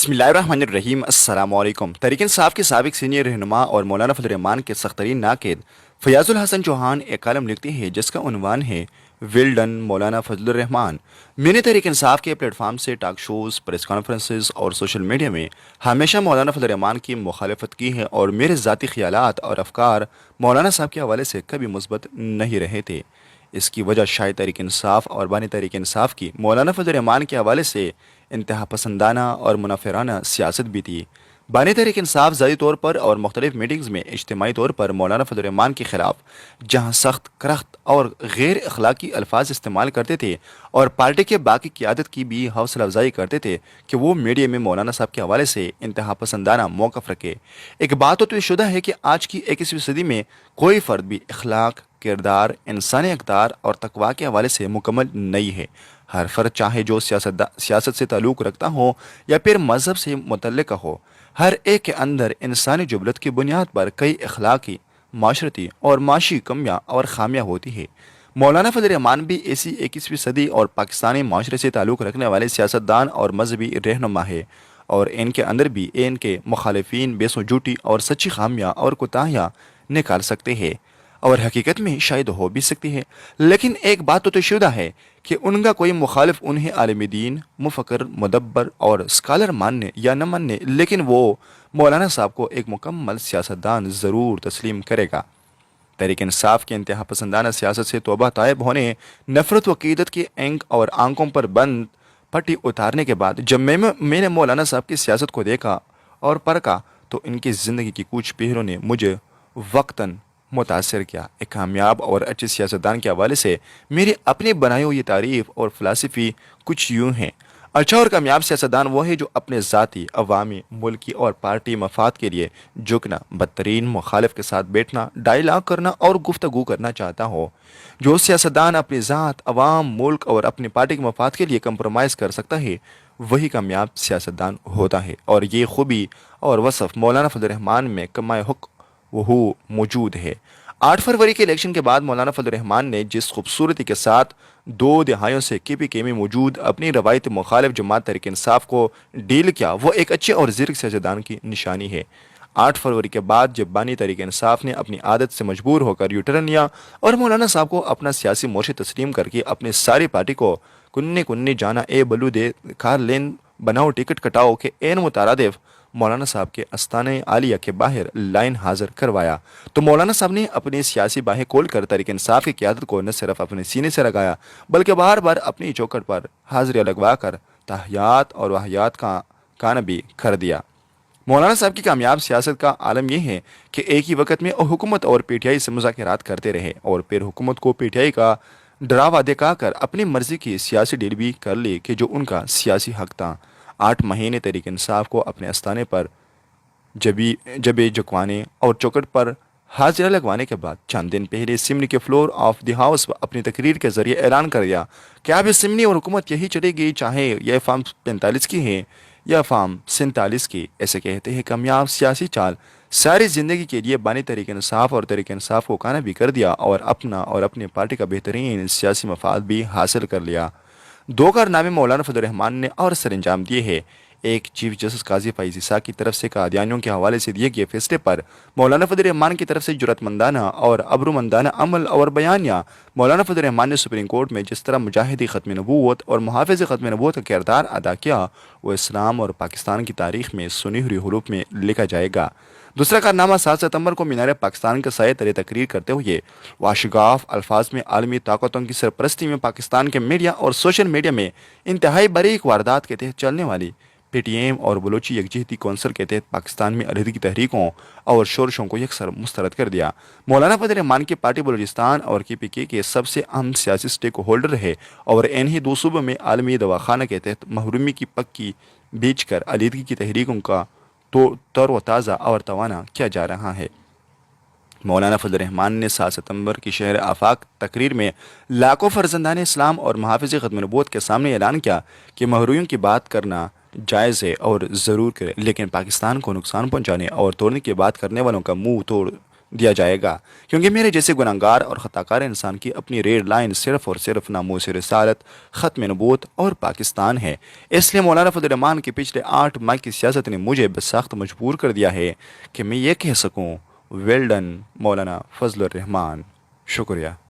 बिस्मिल्लाहिर्रहमानिर्रहीम। अस्सलाम वालेकुम। तहरीक इंसाफ के साबिक सीनियर रहनुमा और मौलाना फजल रहमान के सख्तरीन नाक़िद फ़याज़ुल हसन चौहान एक कॉलम लिखते हैं जिसका उन्वान है वेल डन मौलाना फजल रहमान। मैंने तहरीक इंसाफ के प्लेटफार्म से टॉक शोज़, प्रेस कॉन्फ्रेंसेस और सोशल मीडिया में हमेशा मौलाना फजल रहमान की मुखालफत की है और मेरे ज़ाती ख़यालात और अफ़कार मौलाना साहब के हवाले से कभी मुस्बत नहीं रहे थे। इसकी वजह शायद तहरीक इंसाफ और बानी तहरीक इंसाफ की मौलाना फजल रहमान के हवाले से इंतहा पसंदाना और मुनाफिराना सियासत भी थी। बानी तहरीक इंसाफ ज़ाती तौर पर और मुख्तलिफ मीटिंग्स में इज्तिमाई तौर पर मौलाना फजल रहमान के ख़िलाफ़ जहाँ सख्त करख्त और गैर अखलाकी अल्फाज इस्तेमाल करते थे और पार्टी के बाकी क़ियादत की भी हौसला अफजाई करते थे कि वो मीडिया में मौलाना साहब के हवाले से इंतहा पसंदाना मौक़िफ़ रखे। एक बात तो शुदा है कि आज की 21वीं सदी में कोई फ़र्द भी अखलाक, किरदार, इंसानी अक़दार और तकवा के हवाले से मुकम्मल नहीं है। हर फ़र्द चाहे जो सियासत से ताल्लुक़ रखता हो या फिर मज़हब से मुतल्लिक़ हो, हर एक के अंदर इंसानी जुबलत की बुनियाद पर कई अखलाकी, माशरती और माशी कमियाँ और खामियाँ होती है। मौलाना फजल रहमान भी ऐसी 21वीं सदी और पाकिस्तानी माशरे से ताल्लुक़ रखने वाले सियासतदान और मजहबी रहनुमा है और इनके अंदर भी इनके मुखालिफिन बेसों झूठी और सच्ची खामियाँ और कोताहियाँ निकाल सकते हैं और हकीकत में शायद हो भी सकती है। लेकिन एक बात तो तयशुदा है कि उनका कोई मुखालिफ उन्हें आलिम दीन, मुफक्कर, मुदब्बर और स्कॉलर मानने या न मानने, लेकिन वो मौलाना साहब को एक मुकम्मल सियासतदान ज़रूर तस्लीम करेगा। तहरीक इंसाफ के इंतहा पसंदाना सियासत से तौबा तायब होने, नफ़रत व अक़ीदत की एंक और आंखों पर बंद पट्टी उतारने के बाद जब मैंने मौलाना साहब की सियासत को देखा और परखा तो इनकी ज़िंदगी की कुछ पहलुओं ने मुझे वक्तन मुतासर किया। एक कामयाब और अच्छे सियासतदान के हवाले से मेरी अपनी बनाई हुई तारीफ़ और फ़िलासफ़ी कुछ यूँ हैं। अच्छा और कामयाब सियासतदान वो है जो अपने ज़ाती, अवामी, मुल्की और पार्टी मफाद के लिए झुकना, बदतरीन मुखालिफ के साथ बैठना, डायलॉग करना और गुफ्तगू करना चाहता हो। जो सियासतदान अपनी ज़ात, अवाम, मुल्क और अपनी पार्टी के मफाद के लिए कंप्रोमाइज़ कर सकता है वही कामयाब सियासतदान होता है और ये खूबी और वसफ़ मौलाना फजल रहमान में कमाए हुक वो मौजूद है। 8 फरवरी के इलेक्शन के बाद मौलाना फजल रहमान ने जिस खूबसूरती के साथ 2 दहाइयों से KPK में मौजूद अपनी रवायती मुखालिफ जमात तहरीक इंसाफ को डील किया वो एक अच्छे और ज़िर्क सियासतदान की निशानी है। 8 फरवरी के बाद जब बानी तहरीक इंसाफ ने अपनी आदत से मजबूर होकर यू टर्न लिया और मौलाना साहब को अपना सियासी मोर्शे तस्लीम करके अपनी सारी पार्टी को कुन्नी कुन्नी जाना ए बलू दे कार लेन बनाओ टिकट कटाओ के एन मुतारादिफ मौलाना साहब के अस्ताने आलिया के बाहर लाइन हाजिर करवाया तो मौलाना साहब ने अपनी सियासी बाहें खोल कर तहरीक इंसाफ की क़यादत को न सिर्फ अपने सीने से लगाया बल्कि बार बार अपनी चौखट पर हाजिरियाँ लगवा कर तहयात और वाहियात का कान भी कर दिया। मौलाना साहब की कामयाब सियासत का आलम यह है कि एक ही वक्त में हुकूमत और PTI से मुज़ाकरात करते रहे और फिर हुकूमत को PTI का डरावा दिखाकर अपनी मर्जी की सियासी डील भी कर ली कि जो उनका सियासी हक था। 8 महीने तहरीक इंसाफ को अपने आस्थाने पर जबे झुकवाने और चौखट पर हाजिरा लगवाने के बाद चंद दिन पहले सिमनी के फ्लोर ऑफ द हाउस अपनी तकरीर के जरिए ऐलान कर दिया कि अब सिमनी और हुकूमत यही चलेगी चाहे यह फार्म 45 की है या फार्म 47 की। ऐसे कहते हैं कामयाब सियासी चाल सारी ज़िंदगी के लिए बानी तहरीक इंसाफ और तहरीक इंसाफ को काना भी कर दिया और अपनी पार्टी का बेहतरीन सियासी मफाद भी हासिल कर लिया। 2 कारनामे मौलाना फजल रहमान ने और सर अंजाम दिए हैं। एक, चीफ जस्टिस काजी फैज़ ईसा की तरफ से कादियानियों के हवाले से दिए गए फैसले पर मौलाना फजल रहमान की तरफ से जुरतमंदाना और अब्रुमंदाना अमल और बयानिया। मौलाना फजल रहमान ने सुप्रीम कोर्ट में जिस तरह मुजाहिदी ख़त्म नबूवत और मुहाफ़िज़ ख़त्म नबूवत का किरदार अदा किया वो इस्लाम और पाकिस्तान की तारीख़ में सुनहरी हुरूफ में लिखा जाएगा। दूसरा कारनामा 7 सितंबर को मीनार पाकिस्तान के साये तले तकरीर करते हुए वाशगाफ अल्फाज में आलमी ताकतों की सरपरस्ती में पाकिस्तान के मीडिया और सोशल मीडिया में इंतहाई बारीक वारदात के तहत चलने वाली PTM और बलोची यकजहती कौंसिल के तहत पाकिस्तान में अलहदगी की तहरीकों और शोरशों को यकसर मुस्तरद कर दिया। मौलाना फजल रहमान की पार्टी बलूचिस्तान और KPK के सबसे अहम सियासी स्टेक होल्डर है और इन्हीं 2 सूबों में आलमी दवाखाना के तहत महरूमी की पक्की बेच कर अलहदगी की तहरीकों का तो तरोताज़ा और तवाना किया जा रहा है। मौलाना फजल रहमान ने 7 सितंबर की शहर आफाक तकरीर में लाखों फर्जंदान इस्लाम और मुहाफ़िज़ ख़त्म नबूवत के सामने ऐलान किया कि महरूमियों की बात करना जायज़ है और ज़रूर करें, लेकिन पाकिस्तान को नुकसान पहुंचाने और तोड़ने की बात करने वालों का मुंह तोड़ دیا جائے گا، کیونکہ میرے جیسے گناہگار اور خطاکار انسان کی اپنی ریڈ لائن صرف اور صرف ناموس رسالت، ختم نبوت اور پاکستان ہے۔ اس لیے مولانا فضل الرحمان کے پچھلے 8 ماہ کی سیاست نے مجھے بسخت مجبور کر دیا ہے کہ میں یہ کہہ سکوں، ویل ڈن مولانا فضل الرحمان۔ شکریہ۔